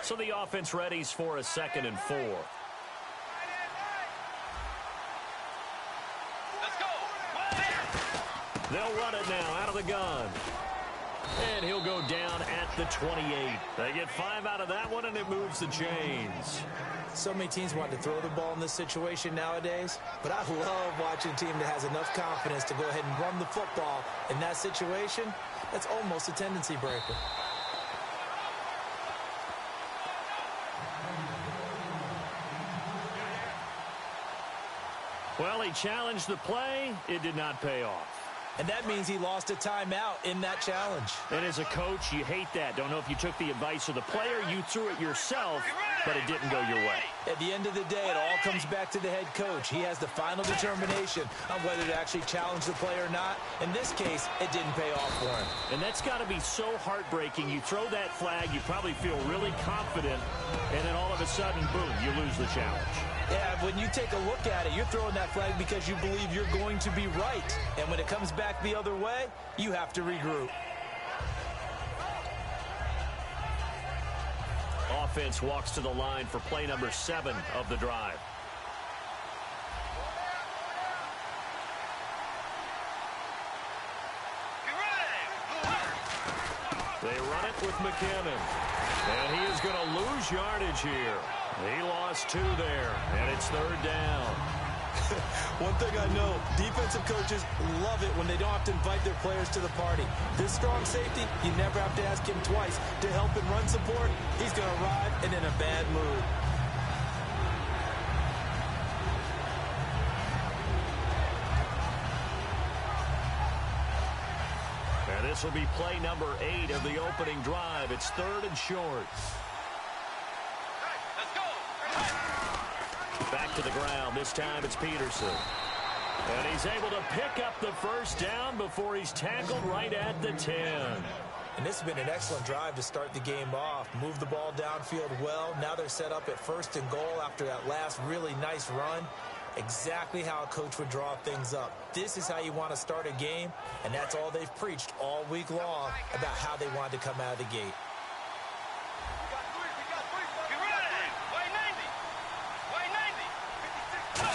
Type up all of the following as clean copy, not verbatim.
So the offense readies for a 2nd and 4. They'll run it now out of the gun. And he'll go down at the 28. They get 5 out of that one, and it moves the chains. So many teams want to throw the ball in this situation nowadays, but I love watching a team that has enough confidence to go ahead and run the football in that situation. That's almost a tendency breaker. Well, he challenged the play. It did not pay off. And that means he lost a timeout in that challenge. And as a coach, you hate that. Don't know if you took the advice of the player, you threw it yourself, but it didn't go your way. At the end of the day, it all comes back to the head coach. He has the final determination on whether to actually challenge the play or not. In this case, it didn't pay off for him. And that's got to be so heartbreaking. You throw that flag, you probably feel really confident, and then all of a sudden, boom, you lose the challenge. Yeah, when you take a look at it, you're throwing that flag because you believe you're going to be right. And when it comes back the other way, you have to regroup. Offense walks to the line for play number 7 of the drive. They run it with McKinnon. And he is going to lose yardage here. He lost 2 there, and it's 3rd down. One thing I know, defensive coaches love it when they don't have to invite their players to the party. This strong safety, you never have to ask him twice to help in run support. He's going to arrive and in a bad mood. And this will be play number 8 of the opening drive. It's 3rd and short. Back to the ground. This time it's Peterson. And he's able to pick up the first down before he's tackled right at the 10. And this has been an excellent drive to start the game off. Move the ball downfield well. Now they're set up at 1st and goal after that last really nice run. Exactly how a coach would draw things up. This is how you want to start a game, and that's all they've preached all week long about how they wanted to come out of the gate.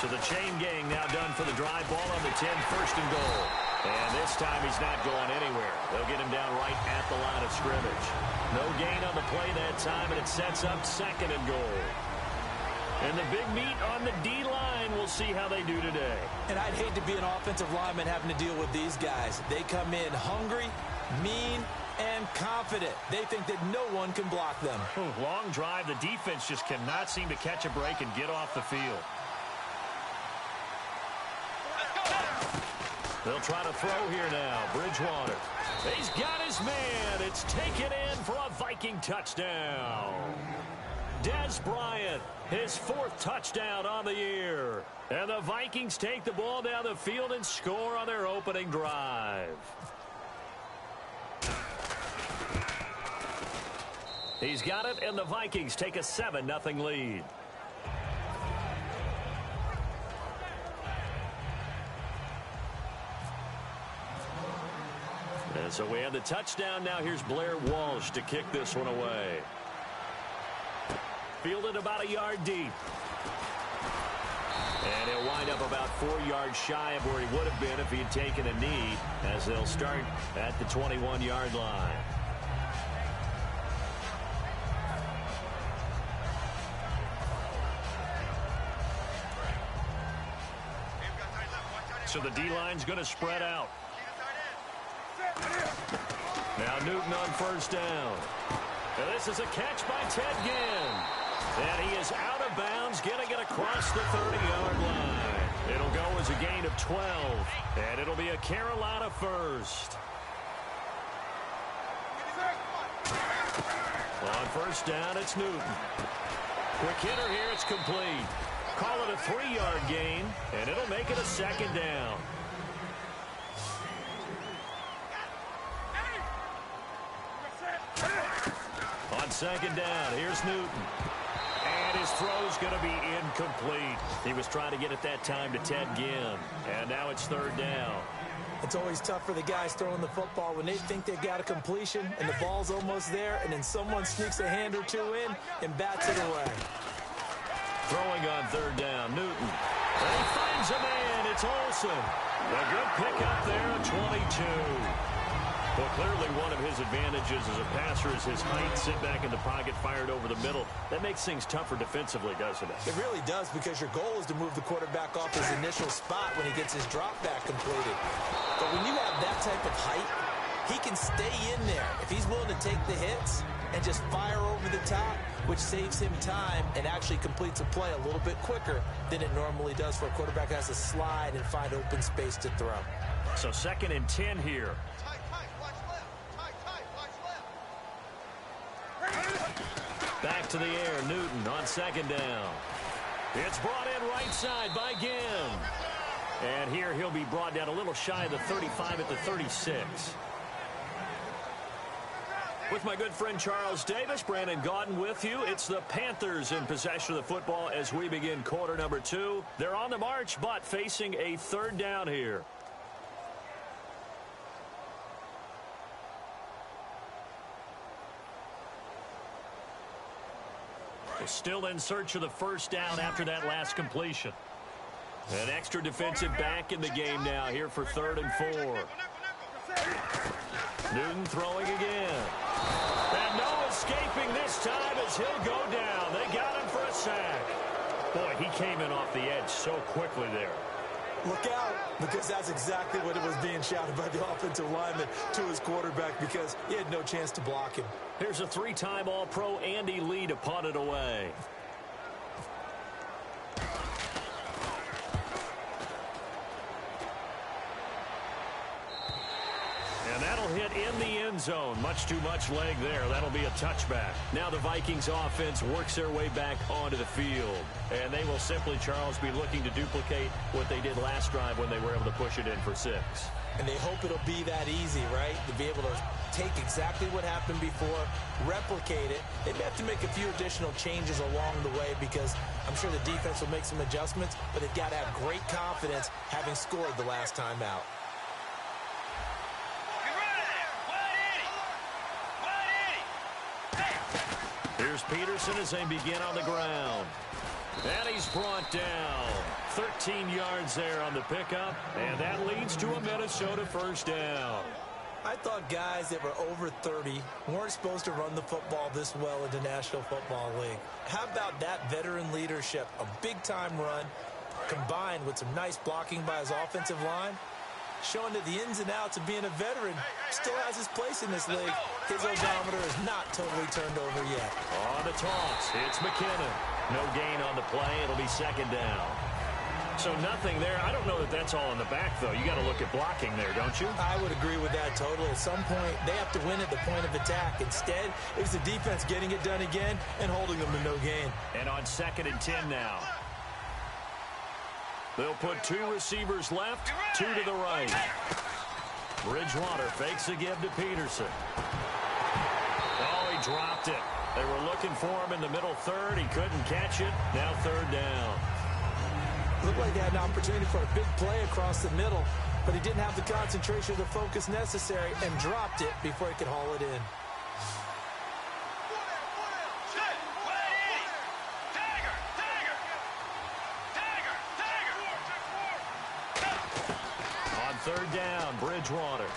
So the chain gang now done for the drive. Ball on the 10, 1st and goal. And this time he's not going anywhere. They'll get him down right at the line of scrimmage. No gain on the play that time, and it sets up 2nd and goal. And the big meat on the D-line, we'll see how they do today. And I'd hate to be an offensive lineman having to deal with these guys. They come in hungry, mean, and confident. They think that no one can block them. Long drive. The defense just cannot seem to catch a break and get off the field. They'll try to throw here now. Bridgewater. He's got his man. It's taken in for a Viking touchdown. Des Bryant, his 4th touchdown on the year. And the Vikings take the ball down the field and score on their opening drive. He's got it, and the Vikings take a 7-0 lead. And so we have the touchdown. Now here's Blair Walsh to kick this one away. Fielded about a yard deep. And he'll wind up about 4 yards shy of where he would have been if he had taken a knee, as they'll start at the 21-yard line. So the D-line's going to spread out. Now Newton on 1st down. And this is a catch by Ted Ginn. And he is out of bounds, getting it across the 30-yard line. It'll go as a gain of 12, and it'll be a Carolina first. On 1st down, it's Newton. Quick hitter here, it's complete. Call it a 3-yard gain, and it'll make it a 2nd down. On 2nd down, here's Newton. And his throw's going to be incomplete. He was trying to get it that time to Ted Ginn. And now it's 3rd down. It's always tough for the guys throwing the football when they think they've got a completion and the ball's almost there, and then someone sneaks a hand or two in and bats it away. Throwing on third down, Newton. And he finds a man. It's Olsen. A good pickup there at 22. Well, clearly one of his advantages as a passer is his height. Sit back in the pocket, fired over the middle. That makes things tougher defensively, doesn't it? It really does, because your goal is to move the quarterback off his initial spot when he gets his drop back completed. But when you have that type of height, he can stay in there if he's willing to take the hits and just fire over the top, which saves him time and actually completes a play a little bit quicker than it normally does for a quarterback that has to slide and find open space to throw. So 2nd and 10 here. Back to the air, Newton on 2nd down. It's brought in right side by Ginn. And here he'll be brought down a little shy of the 35 at the 36. With my good friend Charles Davis, Brandon Gaudin with you. It's the Panthers in possession of the football as we begin quarter number 2. They're on the march, but facing a 3rd down here. Still in search of the 1st down after that last completion. An extra defensive back in the game now here for 3rd and 4. Newton throwing again. And no escaping this time as he'll go down. They got him for a sack. Boy, he came in off the edge so quickly there. Look out, because that's exactly what it was being shouted by the offensive lineman to his quarterback, because he had no chance to block him. Here's a 3-time All-Pro Andy Lee to punt it away. And that'll hit in the end zone. Much too much leg there. That'll be a touchback. Now the Vikings offense works their way back onto the field. And they will simply, Charles, be looking to duplicate what they did last drive when they were able to push it in for 6. And they hope it'll be that easy, right? To be able to take exactly what happened before, replicate it. They may have to make a few additional changes along the way, because I'm sure the defense will make some adjustments, but they've got to have great confidence having scored the last time out. Here's Peterson as they begin on the ground. And he's brought down. 13 yards there on the pickup, and that leads to a Minnesota 1st down. I thought guys that were over 30 weren't supposed to run the football this well in the National Football League. How about that veteran leadership? A big-time run combined with some nice blocking by his offensive line, showing that the ins and outs of being a veteran still has his place in this league. His odometer is not totally turned over yet. On the toss, it's McKinnon. No gain on the play. It'll be 2nd down. So nothing there. I don't know that that's all in the back, though. You got to look at blocking there, don't you? I would agree with that totally. At some point, they have to win at the point of attack. Instead, it was the defense getting it done again and holding them to no gain. And on 2nd and 10 now. They'll put 2 receivers left, 2 to the right. Bridgewater fakes a give to Peterson. Oh, he dropped it. They were looking for him in the middle 3rd. He couldn't catch it. Now 3rd down. Looked like they had an opportunity for a big play across the middle, but he didn't have the concentration or the focus necessary and dropped it before he could haul it in. On 3rd down, Bridgewater.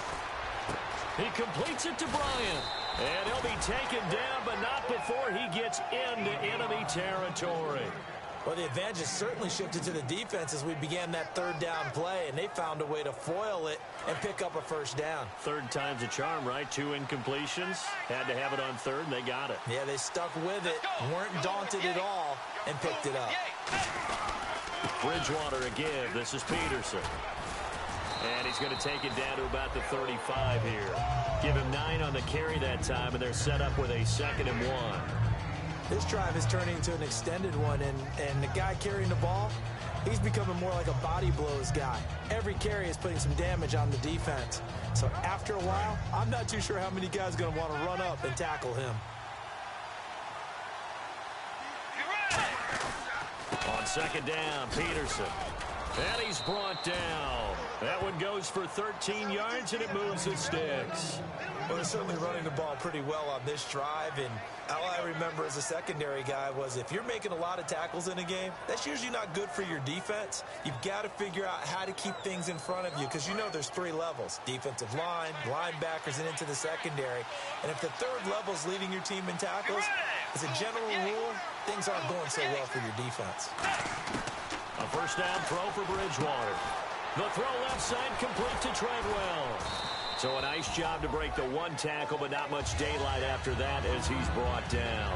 He completes it to Bryant. And he'll be taken down, but not before he gets into enemy territory. Well, the advantage has certainly shifted to the defense as we began that 3rd down play, and they found a way to foil it and pick up a 1st down. 3rd time's a charm, right? 2 incompletions. Had to have it on 3rd, and they got it. Yeah, they stuck with it, weren't daunted at all, and picked it up. Bridgewater a give. This is Peterson. And he's going to take it down to about the 35 here. Give him 9 on the carry that time, and they're set up with a 2nd and 1. This drive is turning into an extended one, and the guy carrying the ball, he's becoming more like a body blows guy. Every carry is putting some damage on the defense. So after a while, I'm not too sure how many guys are going to want to run up and tackle him. On 2nd down, Peterson. And he's brought down. That one goes for 13 yards, and it moves the sticks. Well, they're certainly running the ball pretty well on this drive, and all I remember as a secondary guy was if you're making a lot of tackles in a game, that's usually not good for your defense. You've got to figure out how to keep things in front of you because you know there's three levels: defensive line, linebackers, and into the secondary. And if the third level is leading your team in tackles, as a general rule, things aren't going so well for your defense. A first down throw for Bridgewater. The throw left side complete to Treadwell. So a nice job to break the one tackle, but not much daylight after that as he's brought down.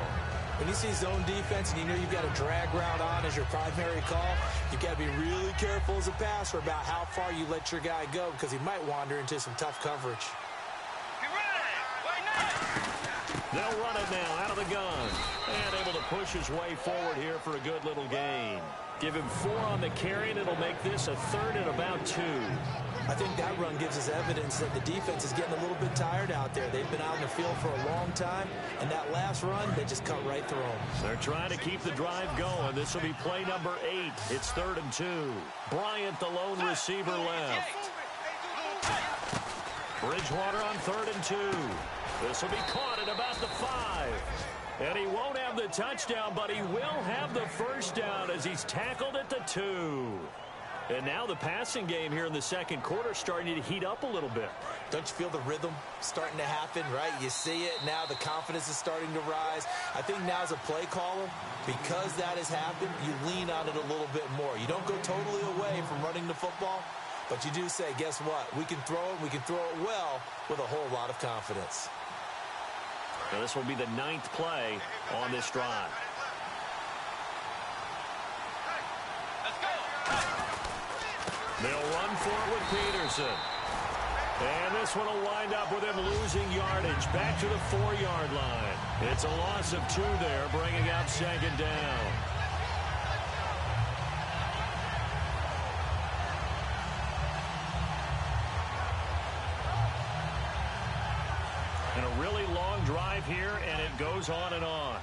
When you see zone defense and you know you've got a drag route on as your primary call, you've got to be really careful as a passer about how far you let your guy go because he might wander into some tough coverage. They'll run it now out of the gun. And able to push his way forward here for a good little gain. Give him 4 on the carry, and it'll make this a third and about 2. I think that run gives us evidence that the defense is getting a little bit tired out there. They've been out in the field for a long time, and that last run, they just cut right through them. They're trying to keep the drive going. This will be play number 8. It's 3rd and 2. Bryant, the lone receiver, left. Bridgewater on 3rd and 2. This will be caught at about the 5. And he won't have the touchdown, but he will have the first down as he's tackled at the 2. And now the passing game here in the second quarter starting to heat up a little bit. Don't you feel the rhythm starting to happen, right? You see it now. The confidence is starting to rise. I think now as a play caller, because that has happened, you lean on it a little bit more. You don't go totally away from running the football, but you do say, guess what? We can throw it. We can throw it well with a whole lot of confidence. Now this will be the 9th play on this drive. They'll run for it with Peterson. And this one will wind up with him losing yardage back to the 4-yard line. It's a loss of 2 there, bringing up 2nd down. And a really long drive here, and it goes on and on.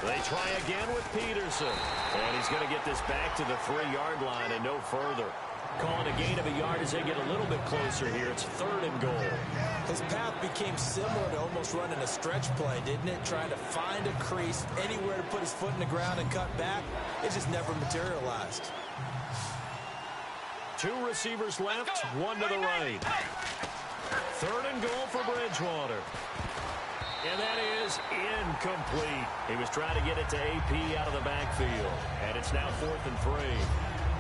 They try again with Peterson. And he's going to get this back to the 3-yard line and no further. Calling a gain of a yard as they get a little bit closer here. It's 3rd and goal. His path became similar to almost running a stretch play, didn't it? Trying to find a crease, anywhere to put his foot in the ground and cut back. It just never materialized. 2 receivers left, 1 to the right. 3rd and goal for Bridgewater. And that is incomplete. He was trying to get it to AP out of the backfield. And it's now 4th and 3.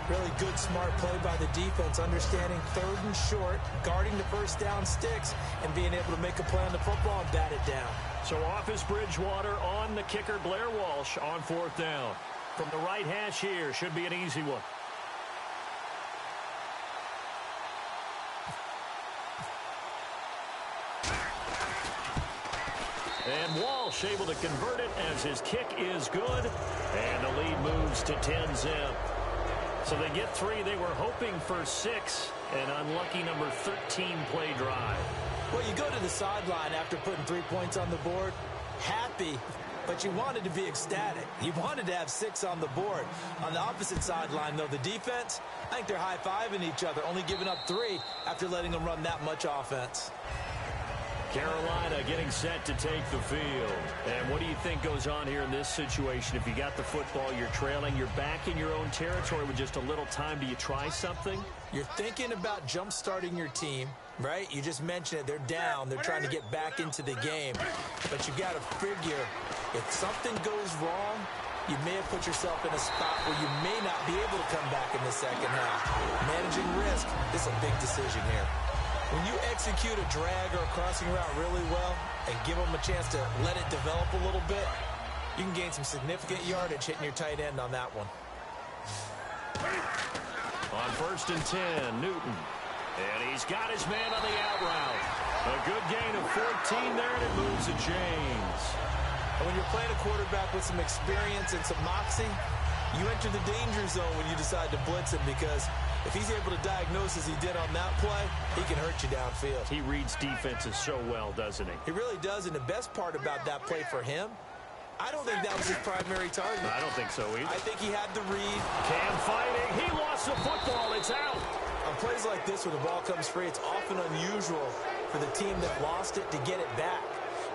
Really good, smart play by the defense, understanding 3rd and short, guarding the first down sticks, and being able to make a play on the football and bat it down. So off is Bridgewater on the kicker, Blair Walsh, on 4th down. From the right hash here, should be an easy one. And Walsh able to convert it as his kick is good. And the lead moves to 10-zip. So they get 3. They were hoping for 6. An unlucky number 13 play drive. Well, you go to the sideline after putting 3 points on the board, happy, but you wanted to be ecstatic. You wanted to have 6 on the board. On the opposite sideline, though, the defense, I think they're high-fiving each other, only giving up 3 after letting them run that much offense. Carolina getting set to take the field. And what do you think goes on here in this situation? If you got the football, you're trailing, you're back in your own territory with just a little time. Do you try something? You're thinking about jump-starting your team, right? You just mentioned it. They're down. They're trying to get back into the game. But you got to figure, if something goes wrong, you may have put yourself in a spot where you may not be able to come back in the second half. Managing risk, this is a big decision here. When you execute a drag or a crossing route really well and give them a chance to let it develop a little bit, you can gain some significant yardage hitting your tight end on that one. On 1st and 10, Newton. And he's got his man on the out route. A good gain of 14 there, and it moves to James. And when you're playing a quarterback with some experience and some moxie, you enter the danger zone when you decide to blitz him because If he's able to diagnose as he did on that play, he can hurt you downfield. He reads defenses so well, doesn't he? He really does, and the best part about that play for him, I don't think that was his primary target. I don't think so either. I think he had the read. Cam fighting. He lost the football. It's out. On plays like this, when the ball comes free, it's often unusual for the team that lost it to get it back.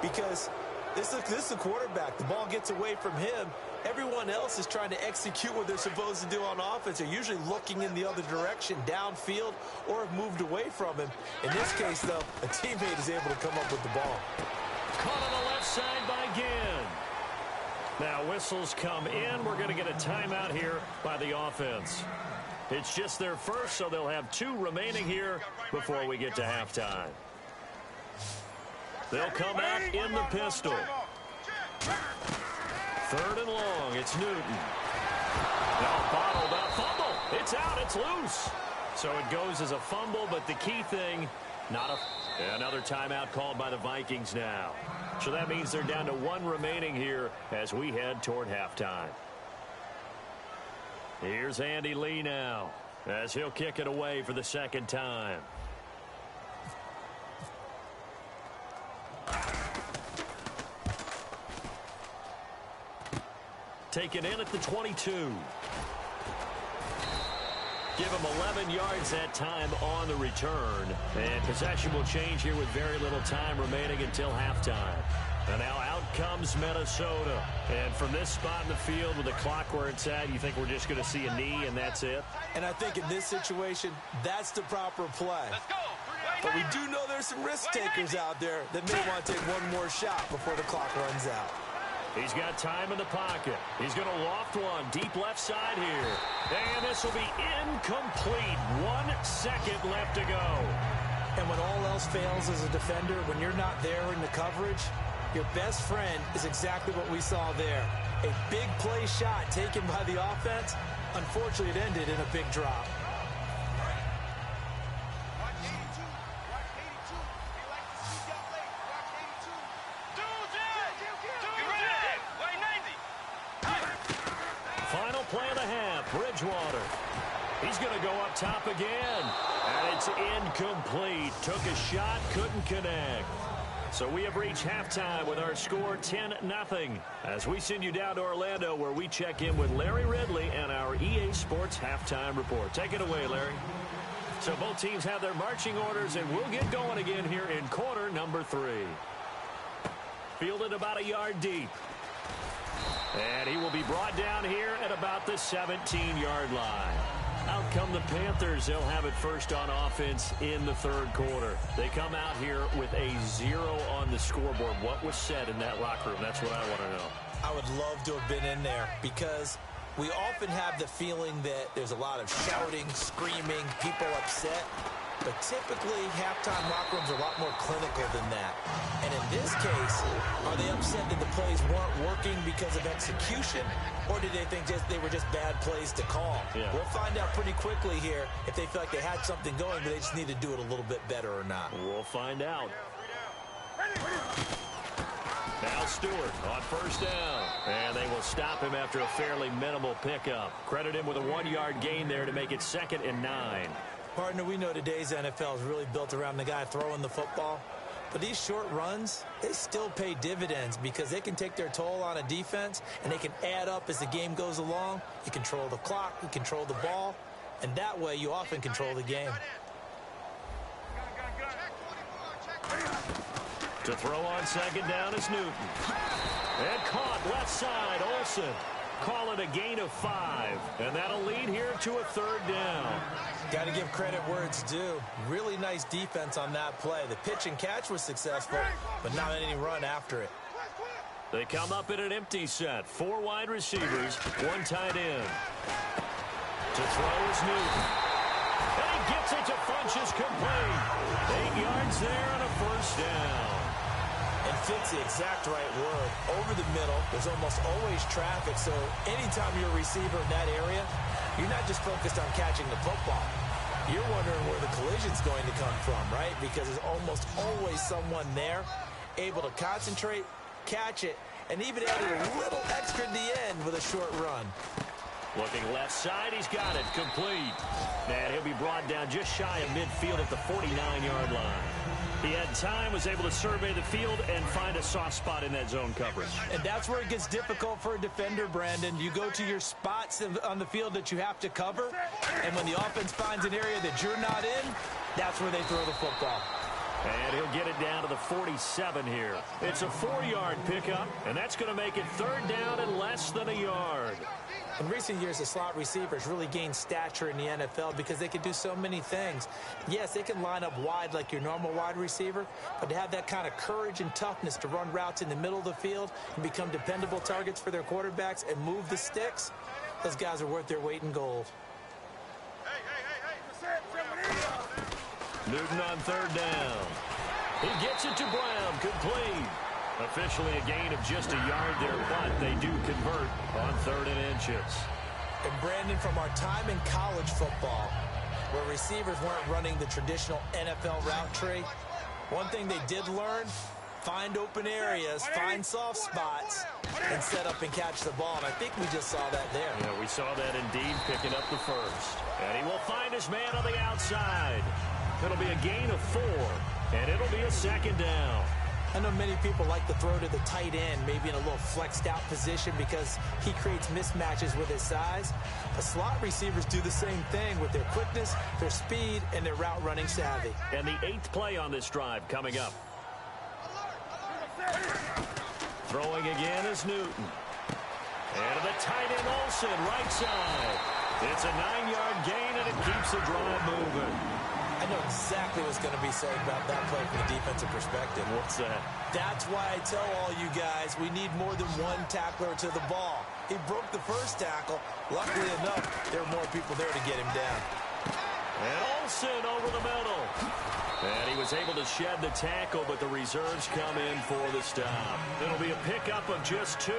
Because this is the quarterback. The ball gets away from him. Everyone else is trying to execute what they're supposed to do on offense. They're usually looking in the other direction, downfield, or have moved away from him. In this case, though, a teammate is able to come up with the ball. Caught on the left side by Ginn. Now whistles come in. We're going to get a timeout here by the offense. It's just their first, so they'll have 2 remaining here before we get to halftime. They'll come out in the pistol. 3rd and long. It's Newton. Now bottled up. Fumble. It's out. It's loose. So it goes as a fumble, but the key thing, another timeout called by the Vikings now. So that means they're down to 1 remaining here as we head toward halftime. Here's Andy Lee now as he'll kick it away for the 2nd time. Taken in at the 22. Give him 11 yards that time on the return. And possession will change here with very little time remaining until halftime. And now out comes Minnesota. And from this spot in the field with the clock where it's at, you think we're just going to see a knee and that's it? And I think in this situation, that's the proper play. But we do know there's some risk takers out there that may want to take one more shot before the clock runs out. He's got time in the pocket. He's going to loft one deep left side here. And this will be incomplete. 1 second left to go. And when all else fails as a defender, when you're not there in the coverage, your best friend is exactly what we saw there. A big play shot taken by the offense. Unfortunately, it ended in a big drop. Final play of the half, Bridgewater. He's going to go up top again. And it's incomplete. Took a shot, couldn't connect. So we have reached halftime with our score 10-0. As we send you down to Orlando where we check in with Larry Ridley and our EA Sports Halftime Report. Take it away, Larry. So both teams have their marching orders, and we'll get going again here in quarter number 3. Fielded about a yard deep. And he will be brought down here at about the 17-yard line. Out come the Panthers. They'll have it first on offense in the 3rd quarter. They come out here with a 0 on the scoreboard. What was said in that locker room? That's what I want to know. I would love to have been in there because we often have the feeling that there's a lot of shouting, screaming, people upset. But typically, halftime locker rooms are a lot more clinical than that. And in this case, are they upset that the plays weren't working because of execution? Or did they think they were just bad plays to call? Yeah. We'll find out pretty quickly here if they feel like they had something going, but they just need to do it a little bit better or not. We'll find out. Now Stewart on first down. And they will stop him after a fairly minimal pickup. Credit him with a 1-yard gain there to make it 2nd and 9. Partner, we know today's NFL is really built around the guy throwing the football. But these short runs, they still pay dividends because they can take their toll on a defense and they can add up as the game goes along. You control the clock, you control the ball, and that way you often control the game. To throw on 2nd down is Newton. And caught left side, Olsen. Call it a gain of 5. And that'll lead here to a 3rd down. Got to give credit where it's due. Really nice defense on that play. The pitch and catch was successful, but not any run after it. They come up in an empty set. 4 wide receivers, 1 tight end. To throw is Newton. And he gets it to Funchess complete. 8 yards there and a 1st down. And fits the exact right word. Over the middle, there's almost always traffic, so anytime you're a receiver in that area, you're not just focused on catching the football. You're wondering where the collision's going to come from, right? Because there's almost always someone there able to concentrate, catch it, and even add a little extra at the end with a short run. Looking left side, he's got it, complete. And he'll be brought down just shy of midfield at the 49-yard line. He had time, was able to survey the field and find a soft spot in that zone coverage. And that's where it gets difficult for a defender, Brandon. You go to your spots on the field that you have to cover, and when the offense finds an area that you're not in, that's where they throw the football. And he'll get it down to the 47 here. It's a 4-yard pickup, and that's going to make it third down and less than a yard. In recent years, the slot receivers really gained stature in the NFL because they can do so many things. Yes, they can line up wide like your normal wide receiver, but to have that kind of courage and toughness to run routes in the middle of the field and become dependable targets for their quarterbacks and move the sticks, those guys are worth their weight in gold. Newton on third down. He gets it to Brown, complete. Officially a gain of just a yard there, but they do convert on 3rd and inches. And Brandon, from our time in college football, where receivers weren't running the traditional NFL route tree, one thing they did learn, find open areas, find soft spots, and set up and catch the ball. And I think we just saw that there. Yeah, we saw that indeed, picking up the first. And he will find his man on the outside. It'll be a gain of 4, and it'll be a 2nd down. I know many people like to throw to the tight end, maybe in a little flexed out position because he creates mismatches with his size. The slot receivers do the same thing with their quickness, their speed, and their route running savvy. And the 8th play on this drive coming up. Throwing again is Newton. And to the tight end Olsen, right side. It's a 9-yard gain, and it keeps the drive moving. I know exactly what's going to be said about that play from the defensive perspective. What's that? That's why I tell all you guys we need more than one tackler to the ball. He broke the first tackle. Luckily enough, there were more people there to get him down. And Olsen over the middle. And he was able to shed the tackle, but the reserves come in for the stop. It'll be a pickup of just 2,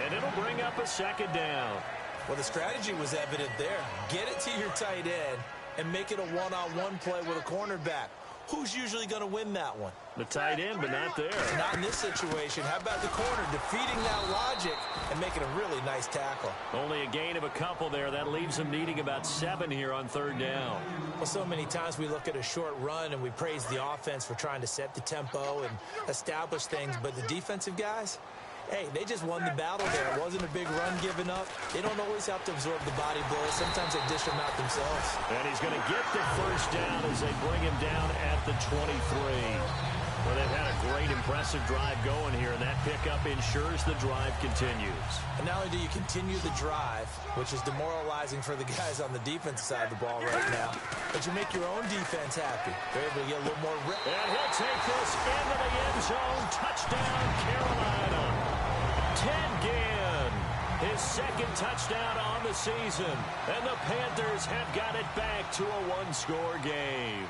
and it'll bring up a 2nd down. Well, the strategy was evident there. Get it to your tight end and make it a one-on-one play with a cornerback. Who's usually going to win that one? The tight end, but not there. Not in this situation. How about the corner defeating that logic and making a really nice tackle? Only a gain of a couple there. That leaves them needing about 7 here on 3rd down. Well, so many times we look at a short run and we praise the offense for trying to set the tempo and establish things, but the defensive guys, hey, they just won the battle there. It wasn't a big run given up. They don't always have to absorb the body blows. Sometimes they dish them out themselves. And he's going to get the first down as they bring him down at the 23. Well, they've had a great, impressive drive going here, and that pickup ensures the drive continues. And not only do you continue the drive, which is demoralizing for the guys on the defensive side of the ball right now, but you make your own defense happy. They're able to get a little more rip. And he'll take this into the end zone. Touchdown, Carolina. Ted Ginn, his 2nd touchdown on the season. And the Panthers have got it back to a 1-score game.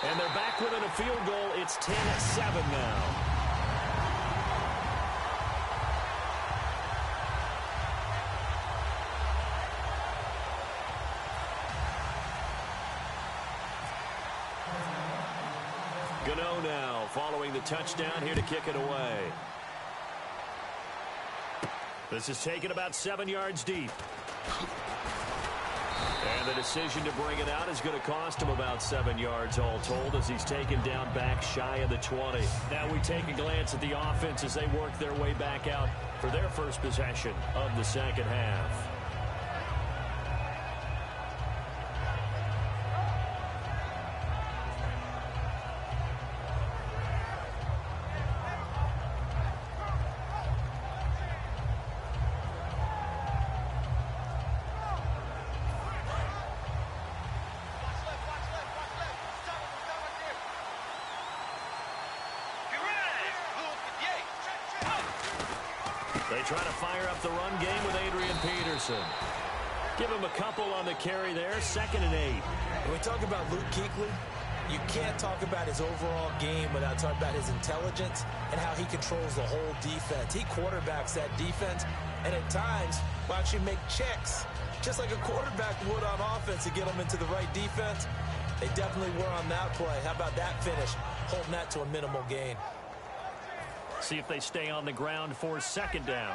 And they're back within a field goal. It's 10-7 now. Gano now following the touchdown here to kick it away. This is taken about 7 yards deep. And the decision to bring it out is going to cost him about 7 yards all told as he's taken down back shy of the 20. Now we take a glance at the offense as they work their way back out for their first possession of the 2nd half. They try to fire up the run game with Adrian Peterson. Give him a couple on the carry there, 2nd and 8. When we talk about Luke Kuechly, you can't talk about his overall game without talking about his intelligence and how he controls the whole defense. He quarterbacks that defense, and at times will actually make checks, just like a quarterback would on offense to get them into the right defense. They definitely were on that play. How about that finish, holding that to a minimal gain? See if they stay on the ground for second down.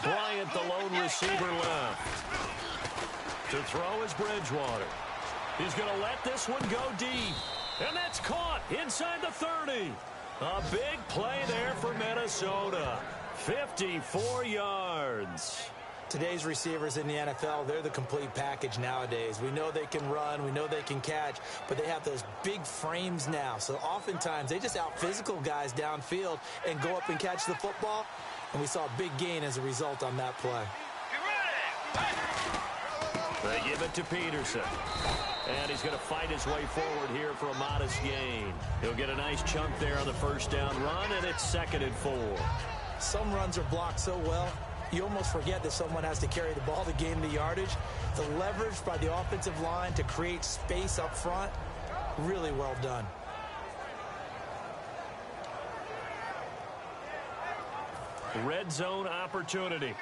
Bryant, the lone receiver left. To throw is Bridgewater. He's going to let this one go deep. And that's caught inside the 30. A big play there for Minnesota. 54 yards. Today's receivers in the NFL, they're the complete package nowadays. We know they can run, we know they can catch, but they have those big frames now. So oftentimes they just out-physical guys downfield and go up and catch the football. And we saw a big gain as a result on that play. They give it to Peterson. And he's going to fight his way forward here for a modest gain. He'll get a nice chunk there on the first down run, and it's 2nd and 4. Some runs are blocked so well, you almost forget that someone has to carry the ball to gain the yardage. The leverage by the offensive line to create space up front, really well done. Red zone opportunity.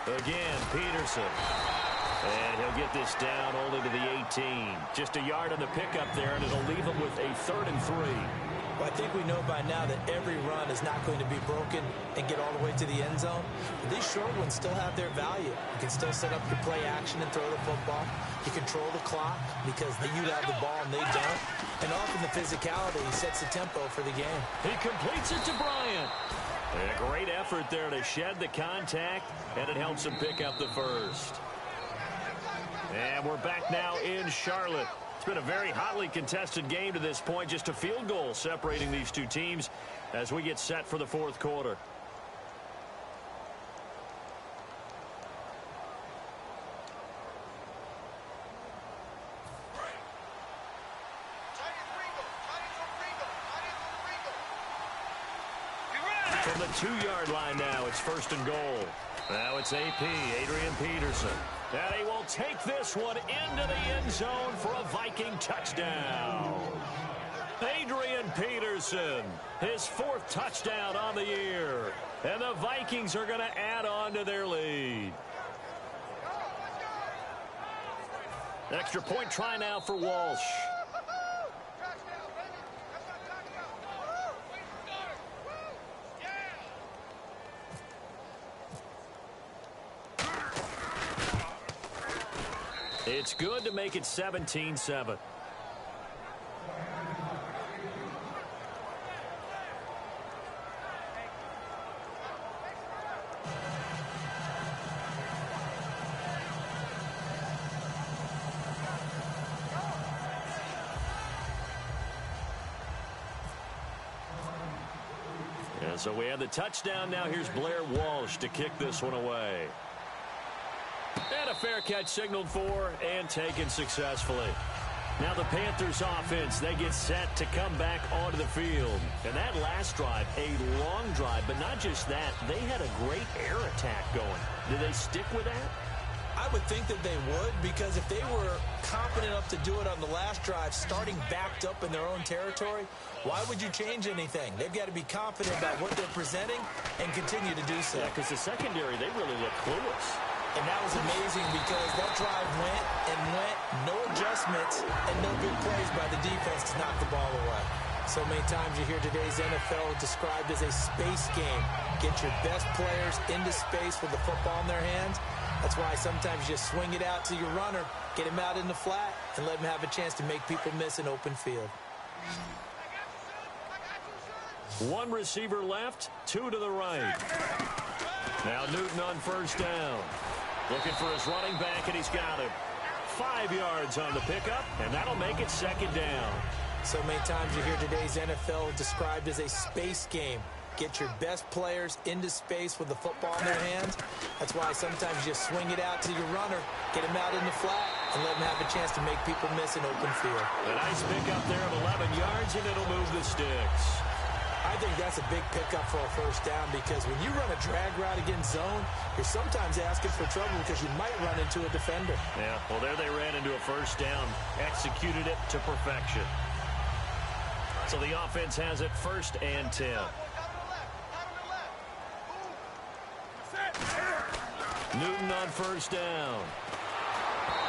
Again, Peterson. And he'll get this down only to the 18. Just a yard on the pickup there, and it'll leave him with a 3rd and 3. Well, I think we know by now that every run is not going to be broken and get all the way to the end zone. But these short ones still have their value. You can still set up your play action and throw the football. You control the clock because you have the ball and they don't. And often the physicality sets the tempo for the game. He completes it to Bryant. And a great effort there to shed the contact, and it helps him pick up the first. And we're back now in Charlotte. It's been a very hotly contested game to this point. Just a field goal separating these two teams as we get set for the 4th quarter. From the 2-yard line now, it's 1st and goal. Now it's AP, Adrian Peterson. And he will take this one into the end zone for a Viking touchdown. Adrian Peterson, his 4th touchdown on the year. And the Vikings are going to add on to their lead. Extra point try now for Walsh. It's good to make it 17-7. And so we have the touchdown. Now here's Blair Walsh to kick this one away. And a fair catch signaled for and taken successfully. Now the Panthers offense, they get set to come back onto the field. And that last drive, a long drive, but not just that, they had a great air attack going. Do they stick with that? I would think that they would, because if they were confident enough to do it on the last drive, starting backed up in their own territory, why would you change anything? They've got to be confident about what they're presenting and continue to do so. Yeah, because the secondary, they really look clueless. And that was amazing because that drive went and went, no adjustments, and no big plays by the defense to knock the ball away. So many times you hear today's NFL described as a space game. Get your best players into space with the football in their hands. That's why sometimes you just swing it out to your runner, get him out in the flat, and let him have a chance to make people miss an open field. One receiver left, 2 to the right. Now Newton on first down. Looking for his running back, and he's got him. 5 yards on the pickup, and that'll make it 2nd down. So many times you hear today's NFL described as a space game. Get your best players into space with the football in their hands. That's why sometimes you just swing it out to your runner, get him out in the flat, and let him have a chance to make people miss an open field. A nice pickup there of 11 yards, and it'll move the sticks. I think that's a big pickup for a first down, because when you run a drag route against zone, you're sometimes asking for trouble because you might run into a defender. Yeah, well, there they ran into a first down, executed it to perfection. So the offense has it 1st and 10. Newton on first down.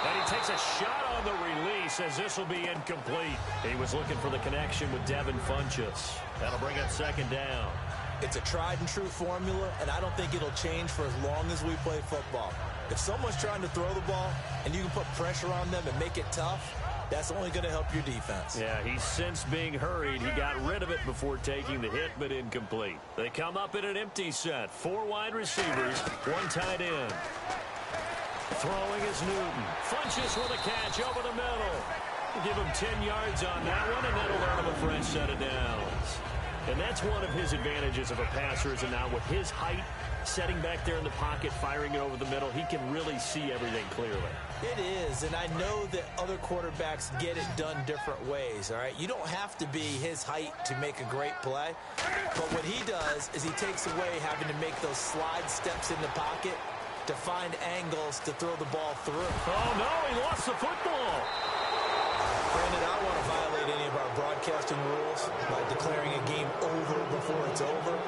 And he takes a shot on the release as this will be incomplete. He was looking for the connection with Devin Funchess. That'll bring up second down. It's a tried-and-true formula, and I don't think it'll change for as long as we play football. If someone's trying to throw the ball and you can put pressure on them and make it tough, that's only going to help your defense. Yeah, he's since being hurried. He got rid of it before taking the hit, but incomplete. They come up in an empty set. 4 wide receivers, 1 tight end. Throwing is Newton. Funchess with a catch over the middle. Give him 10 yards on that one, and that'll earn him a fresh set of downs. And that's one of his advantages of a passer, is now with his height, setting back there in the pocket, firing it over the middle, he can really see everything clearly. It is, and I know that other quarterbacks get it done different ways, all right? You don't have to be his height to make a great play, but what he does is he takes away having to make those slide steps in the pocket to find angles to throw the ball through. Oh, no, he lost the football. Brandon, I don't want to violate any of our broadcasting rules by declaring a game over before it's over,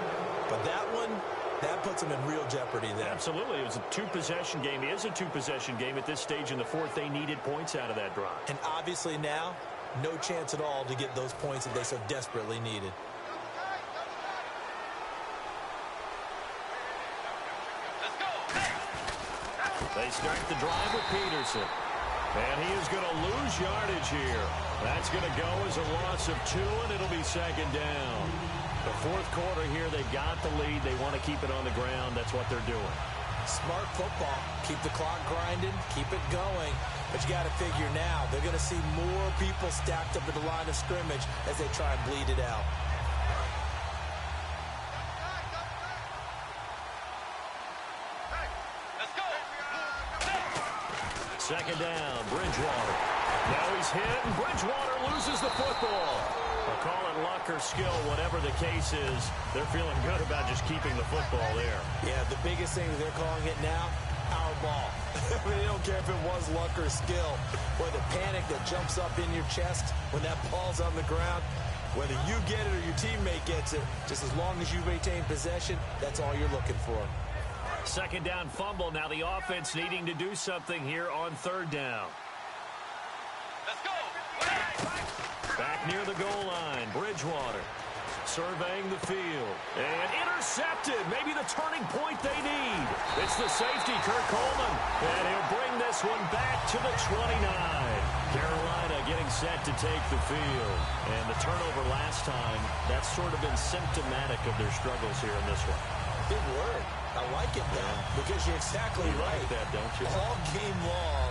but that one, that puts him in real jeopardy there. Absolutely. It was a 2-possession game. It is a 2-possession game at this stage in the fourth. They needed points out of that drive. And obviously now, no chance at all to get those points that they so desperately needed. They start the drive with Peterson. And he is going to lose yardage here. That's going to go as a loss of 2, and it'll be second down. The fourth quarter here, they've got the lead. They want to keep it on the ground. That's what they're doing. Smart football. Keep the clock grinding. Keep it going. But you got to figure now, they're going to see more people stacked up at the line of scrimmage as they try and bleed it out. Second down, Bridgewater. Now he's hit, and Bridgewater loses the football. I'll call it luck or skill, whatever the case is. They're feeling good about just keeping the football there. Yeah, the biggest thing that they're calling it now, our ball. They don't care if it was luck or skill, or the panic that jumps up in your chest when that ball's on the ground. Whether you get it or your teammate gets it, just as long as you retain possession, that's all you're looking for. Second down fumble. Now the offense needing to do something here on third down. Let's go. Back near the goal line, Bridgewater surveying the field. And intercepted. Maybe the turning point they need. It's the safety, Kirk Coleman. And he'll bring this one back to the 29. Carolina getting set to take the field. And the turnover last time, that's sort of been symptomatic of their struggles here in this one. Big word. I like it, though, because you're exactly right. Like that, don't you? All game long,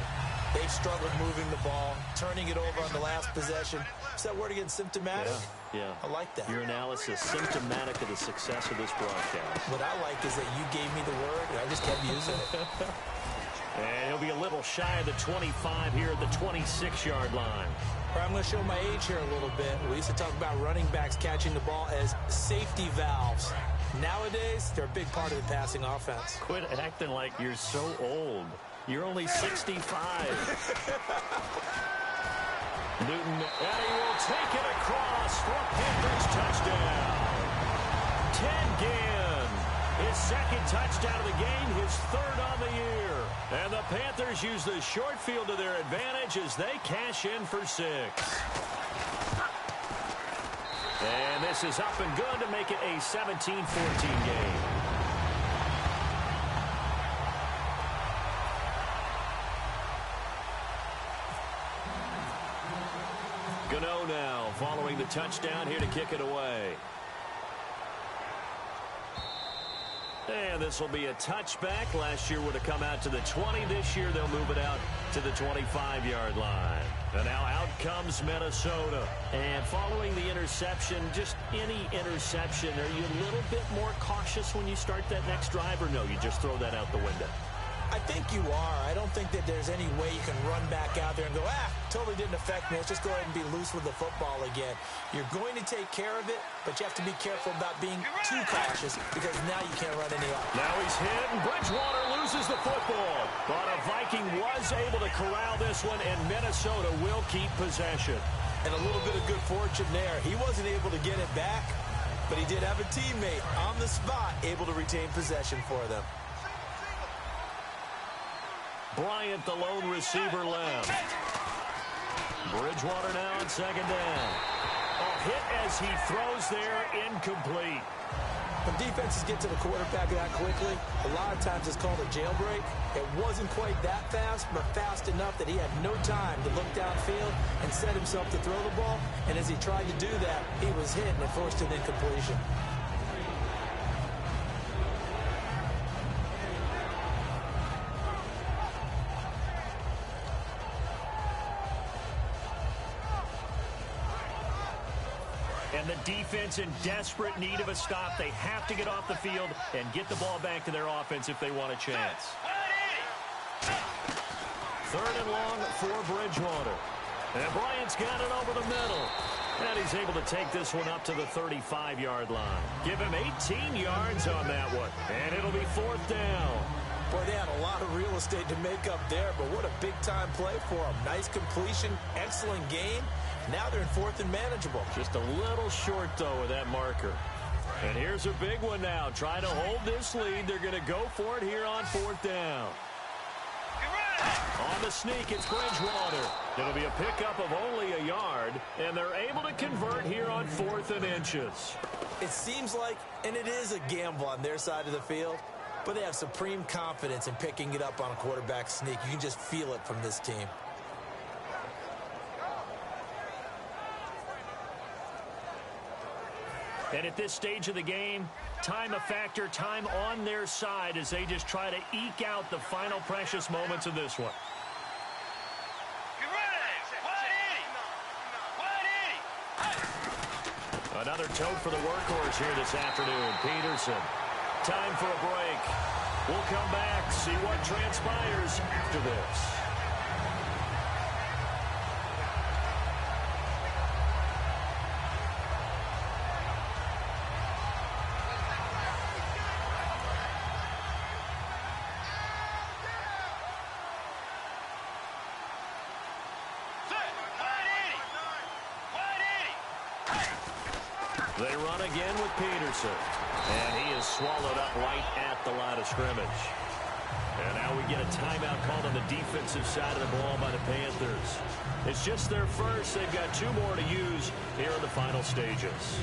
they've struggled moving the ball, turning it over on the last possession. Is that word again, symptomatic? Yeah. I like that. Your analysis, symptomatic of the success of this broadcast. What I like is that you gave me the word, and I just kept using it. And he'll be a little shy of the 25 here at the 26-yard line. I'm going to show my age here a little bit. We used to talk about running backs catching the ball as safety valves. Nowadays, they're a big part of the passing offense. Quit acting like you're so old. You're only 65. Newton, and he will take it across for a Panthers touchdown. Ted Ginn, his second touchdown of the game, his third on the year. And the Panthers use the short field to their advantage as they cash in for 6. And this is up and good to make it a 17-14 game. Gano now following the touchdown here to kick it away. And this will be a touchback. Last year would have come out to the 20. This year they'll move it out to the 25-yard line. And now out comes Minnesota. And following the interception, just any interception, are you a little bit more cautious when you start that next drive, or no, you just throw that out the window? I think you are. I don't think that there's any way you can run back out there and go, totally didn't affect me. Let's just go ahead and be loose with the football again. You're going to take care of it, but you have to be careful about being too cautious because now you can't run any off. Now he's hit, and Bridgewater loses the football. But a Viking was able to corral this one, and Minnesota will keep possession. And a little bit of good fortune there. He wasn't able to get it back, but he did have a teammate on the spot able to retain possession for them. Bryant, the lone receiver, left. Bridgewater now on second down. A hit as he throws there, incomplete. When defenses get to the quarterback that quickly, a lot of times it's called a jailbreak. It wasn't quite that fast, but fast enough that he had no time to look downfield and set himself to throw the ball. And as he tried to do that, he was hit and it forced an incompletion. And the defense in desperate need of a stop. They have to get off the field and get the ball back to their offense if they want a chance. Third and long for Bridgewater. And Bryant's got it over the middle. And he's able to take this one up to the 35-yard line. Give him 18 yards on that one. And it'll be fourth down. Boy, they had a lot of real estate to make up there, but what a big-time play for them. Nice completion, excellent game. Now they're in fourth and manageable. Just a little short, though, with that marker. And here's a big one now. Trying to hold this lead. They're going to go for it here on fourth down. On the sneak, it's Bridgewater. It'll be a pickup of only a yard, and they're able to convert here on fourth and inches. It seems like, and it is a gamble on their side of the field, but they have supreme confidence in picking it up on a quarterback sneak. You can just feel it from this team. And at this stage of the game, time a factor, time on their side as they just try to eke out the final precious moments of this one. Another tote for the workhorse here this afternoon, Peterson. Time for a break. We'll come back, see what transpires after this. They run again with Peterson. And he is swallowed up right at the line of scrimmage. And now we get a timeout called on the defensive side of the ball by the Panthers. It's just their first. They've got two more to use here in the final stages.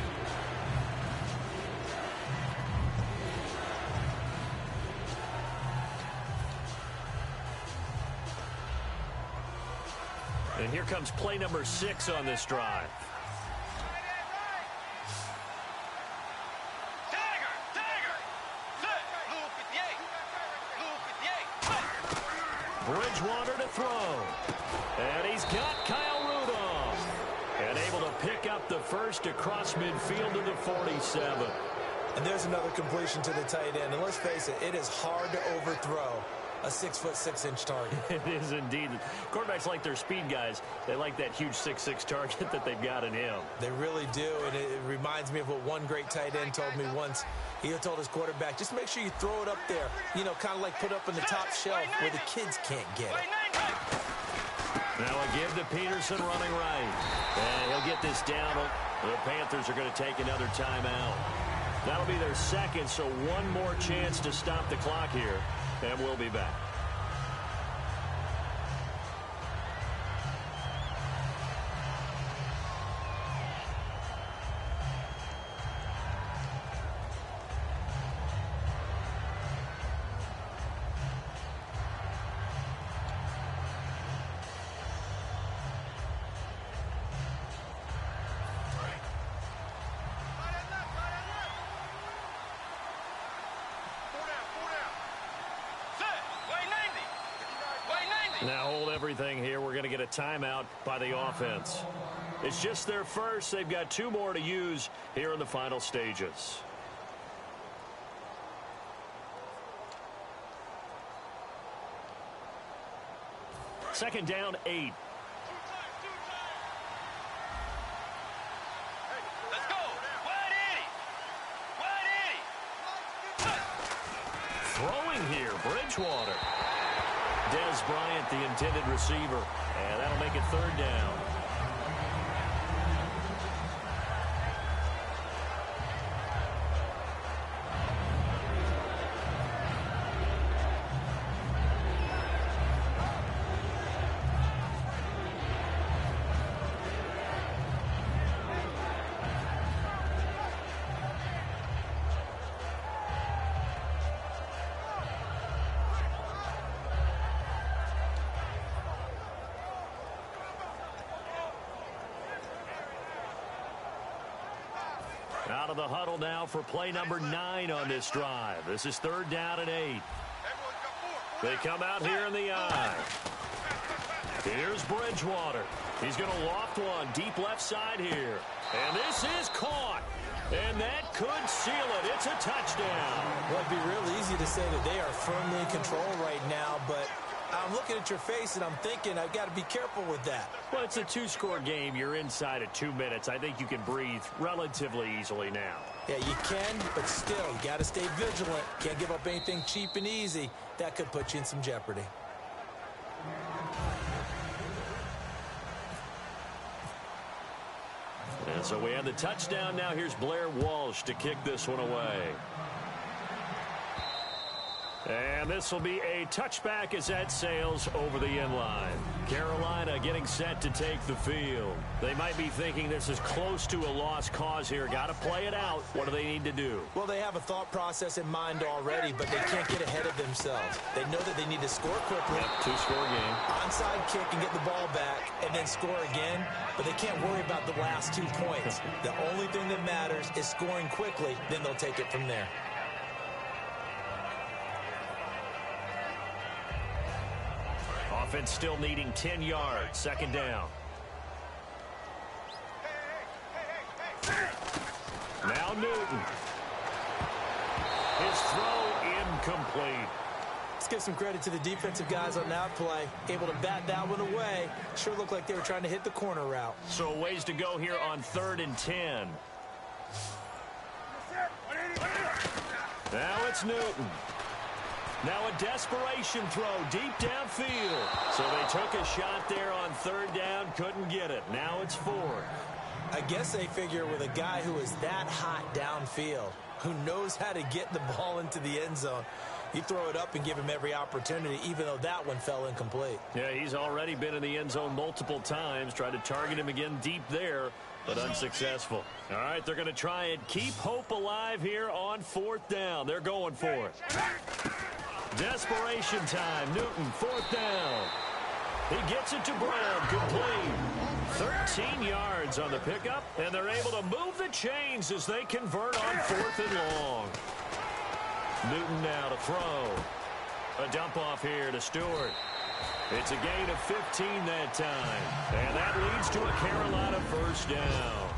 And here comes play number 6 on this drive. Bridgewater to throw. And he's got Kyle Rudolph. And able to pick up the first across midfield to the 47. And there's another completion to the tight end. And let's face it, it is hard to overthrow a 6'6" target. It is indeed. Quarterbacks like their speed guys. They like that huge 6'6" target that they've got in him. They really do, and it reminds me of what one great tight end told me once. He told his quarterback, just make sure you throw it up there. You know, kind of like put up on the top shelf where the kids can't get it. Now a give to Peterson running right. And he'll get this down. The Panthers are going to take another timeout. That'll be their second, so one more chance to stop the clock here. And we'll be back. Now hold everything here. We're going to get a timeout by the offense. It's just their first. They've got two more to use here in the final stages. Second down, 8. Let's go. Wide 80. Throwing here, Bridgewater. Dez Bryant, the intended receiver. And that'll make it third down. out of the huddle now for play number 9 on this drive. This is 3rd down and 8. They come out here in the eye. Here's Bridgewater. He's going to loft one deep left side here. And this is caught. And that could seal it. It's a touchdown. Well, it'd be real easy to say that they are firmly in control right now, but I'm looking at your face and I'm thinking I've got to be careful with that. Well, it's a 2-score game. You're inside of 2 minutes. I think you can breathe relatively easily now. Yeah, you can, but still, you got to stay vigilant. Can't give up anything cheap and easy. That could put you in some jeopardy. And so we have the touchdown. Now here's Blair Walsh to kick this one away. And this will be a touchback as that sails over the end line. Carolina getting set to take the field. They might be thinking this is close to a lost cause here. Got to play it out. What do they need to do? Well, they have a thought process in mind already, but they can't get ahead of themselves. They know that they need to score quickly. Yep, 2-score game. Onside kick and get the ball back and then score again, but they can't worry about the last 2 points. The only thing that matters is scoring quickly, then they'll take it from there. Offense still needing 10 yards. 2nd down. Now Newton. His throw incomplete. Let's give some credit to the defensive guys on that play. Able to bat that one away. Sure looked like they were trying to hit the corner route. So ways to go here on 3rd and 10. Now it's Newton. Now a desperation throw deep downfield. So they took a shot there on 3rd down, couldn't get it. Now it's 4th. I guess they figure with a guy who is that hot downfield, who knows how to get the ball into the end zone, you throw it up and give him every opportunity, even though that one fell incomplete. Yeah, he's already been in the end zone multiple times. Tried to target him again deep there, but unsuccessful. All right, they're going to try and keep hope alive here on 4th down. They're going for it. Desperation time. Newton, 4th down. He gets it to Brown. Complete. 13 yards on the pickup, and they're able to move the chains as they convert on 4th and long. Newton now to throw. A dump off here to Stewart. It's a gain of 15 that time, and that leads to a Carolina 1st down.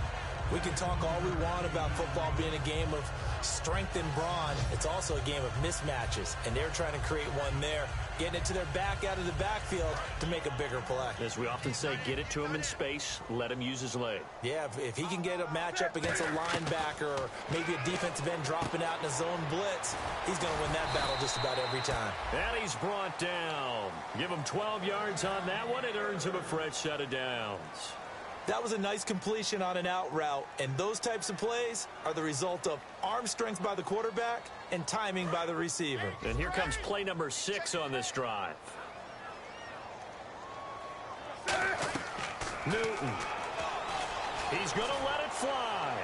We can talk all we want about football being a game of strength and brawn. It's also a game of mismatches, and they're trying to create one there, getting it to their back out of the backfield to make a bigger play. As we often say, get it to him in space, let him use his leg. Yeah, if he can get a matchup against a linebacker or maybe a defensive end dropping out in a zone blitz, he's going to win that battle just about every time. And he's brought down. Give him 12 yards on that one. It earns him a fresh set of downs. That was a nice completion on an out route, and those types of plays are the result of arm strength by the quarterback and timing by the receiver. And here comes play number 6 on this drive. Newton. He's going to let it fly.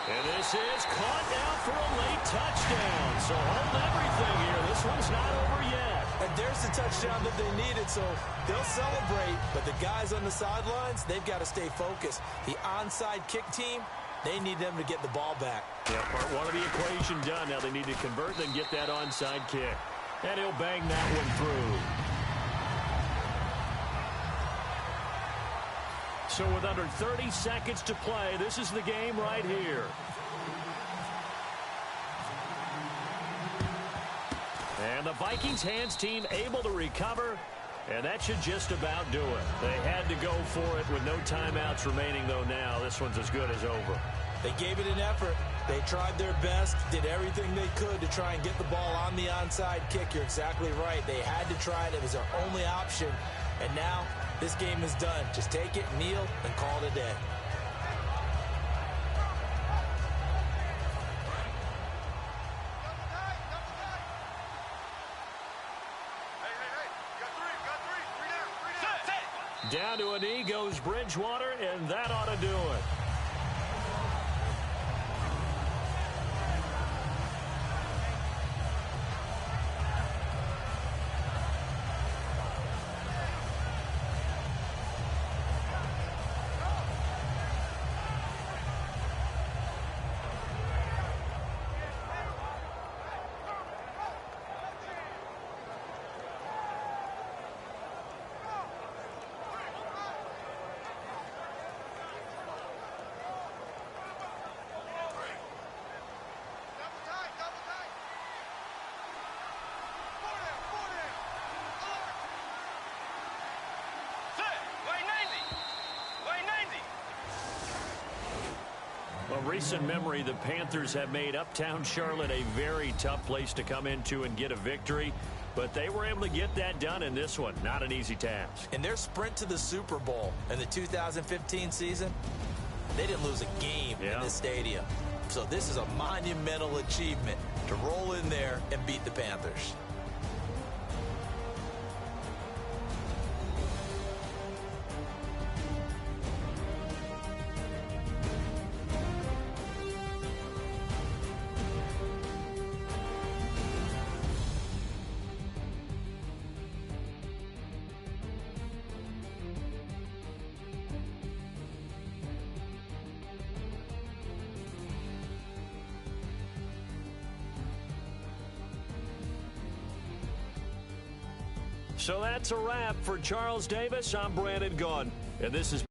And this is caught now for a late touchdown. So hold everything here. This one's not over yet. And there's the touchdown that they needed, so they'll celebrate. But the guys on the sidelines, they've got to stay focused. The onside kick team, they need them to get the ball back. Yeah, part 1 of the equation done. Now they need to convert and get that onside kick. And he'll bang that one through. So with under 30 seconds to play, this is the game right here. And the Vikings hands team able to recover, and that should just about do it. They had to go for it with no timeouts remaining, though now this one's as good as over. They gave it an effort. They tried their best, did everything they could to try and get the ball on the onside kick. You're exactly right. They had to try it. It was their only option. And now this game is done. Just take it, kneel, and call it a day. Down to a knee goes Bridgewater, and that ought to do it. recent memory, the Panthers have made Uptown Charlotte a very tough place to come into and get a victory. But they were able to get that done in this one. Not an easy task. In their sprint to the Super Bowl in the 2015 season, they didn't lose a game in this stadium. So this is a monumental achievement to roll in there and beat the Panthers. So that's a wrap for Charles Davis. I'm Brandon Gaughan, and this has